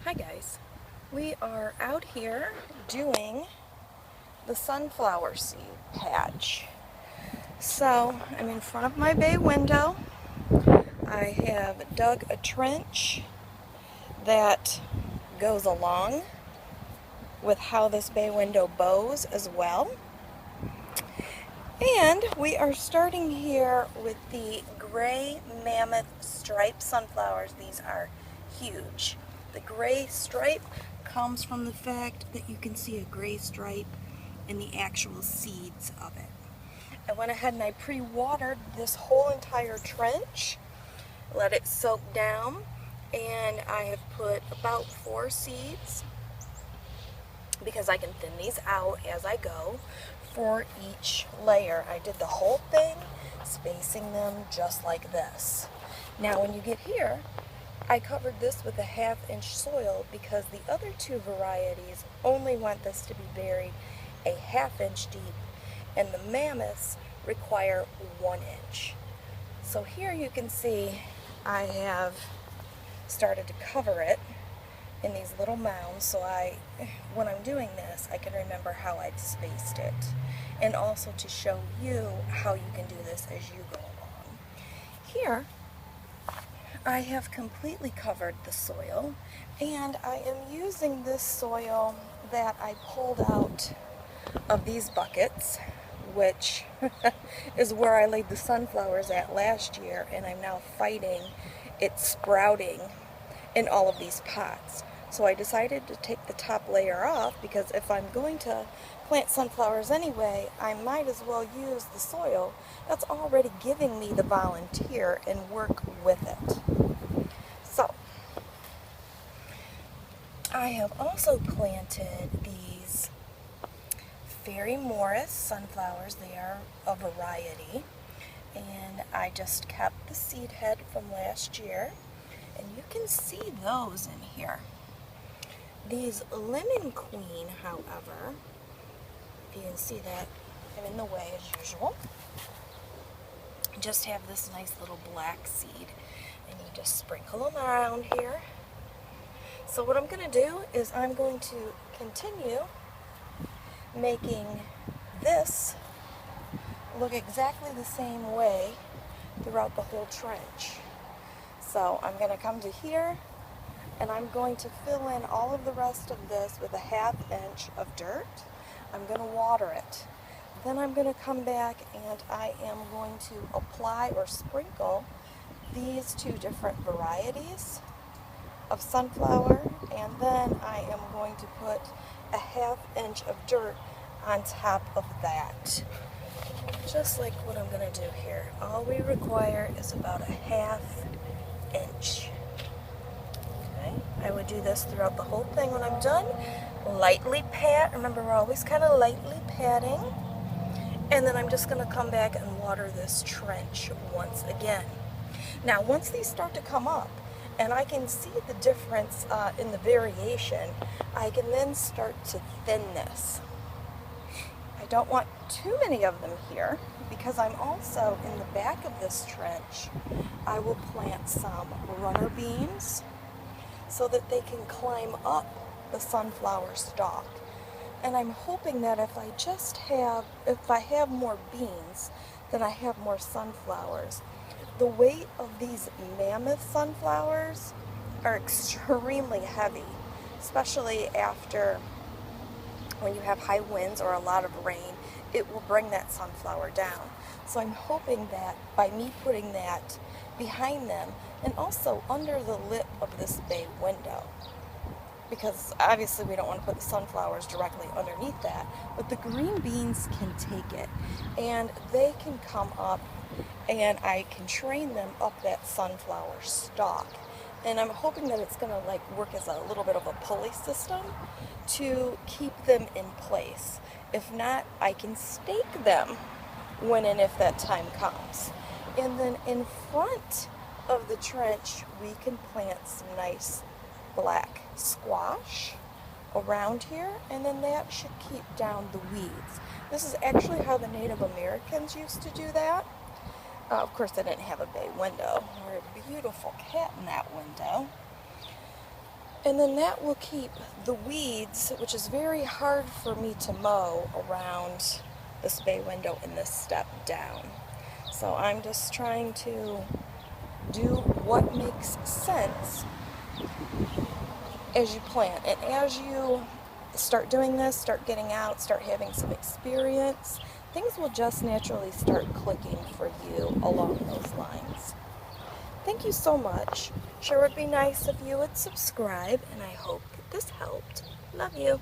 Hi guys, we are out here doing the sunflower seed patch. So I'm in front of my bay window. I have dug a trench that goes along with how this bay window bows as well. And we are starting here with the gray mammoth stripe sunflowers. These are huge. The gray stripe comes from the fact that you can see a gray stripe in the actual seeds of it. I went ahead and I pre-watered this whole entire trench, let it soak down, and I have put about 4 seeds because I can thin these out as I go for each layer. I did the whole thing, spacing them just like this. Now when you get here, I covered this with a 1/2 inch soil because the other 2 varieties only want this to be buried a 1/2 inch deep, and the mammoths require 1 inch. So here you can see I have started to cover it in these little mounds, so when I'm doing this, I can remember how I've spaced it, and also to show you how you can do this as you go along. Here, I have completely covered the soil, and I am using this soil that I pulled out of these buckets, which is where I laid the sunflowers at last year, and I'm now fighting it sprouting in all of these pots. So I decided to take the top layer off because if I'm going to plant sunflowers anyway, I might as well use the soil that's already giving me the volunteer and work with it. So I have also planted these Fairy Morris sunflowers. They are a variety, and I just kept the seed head from last year, and you can see those in here. These Lemon Queen, however, if you can see that, I'm in the way as usual, just have this nice little black seed, and you just sprinkle them around here. So what I'm going to do is I'm going to continue making this look exactly the same way throughout the whole trench. So I'm going to come to here, and I'm going to fill in all of the rest of this with a 1/2 inch of dirt. I'm going to water it. Then I'm going to come back and I am going to apply or sprinkle these 2 different varieties of sunflower, and then I am going to put a 1/2 inch of dirt on top of that. Just like what I'm going to do here. All we require is about a 1/2 inch. Okay, I would do this throughout the whole thing when I'm done. Lightly pat, remember we're always kind of lightly patting. And then I'm just going to come back and water this trench once again. Now once these start to come up, and I can see the difference in the variation, I can then start to thin this. I don't want too many of them here because I'm also in the back of this trench. I will plant some runner beans so that they can climb up the sunflower stalk. And I'm hoping that if I have more beans, then I have more sunflowers. The weight of these mammoth sunflowers are extremely heavy, especially after when you have high winds or a lot of rain, it will bring that sunflower down. So I'm hoping that by me putting that behind them and also under the lip of this bay window, because obviously we don't want to put the sunflowers directly underneath that, but the green beans can take it and they can come up and I can train them up that sunflower stalk. And I'm hoping that it's going to work as a little bit of a pulley system to keep them in place. If not, I can stake them when and if that time comes. And then in front of the trench, we can plant some nice black squash around here, and then that should keep down the weeds. This is actually how the Native Americans used to do that. Of course, they didn't have a bay window or a beautiful cat in that window. And then that will keep the weeds, which is very hard for me to mow around this bay window and this step down. So I'm just trying to do what makes sense as you plant. And as you start doing this, start getting out, start having some experience, things will just naturally start clicking for you along those lines. Thank you so much. Sure would be nice if you would subscribe, and I hope that this helped. Love you.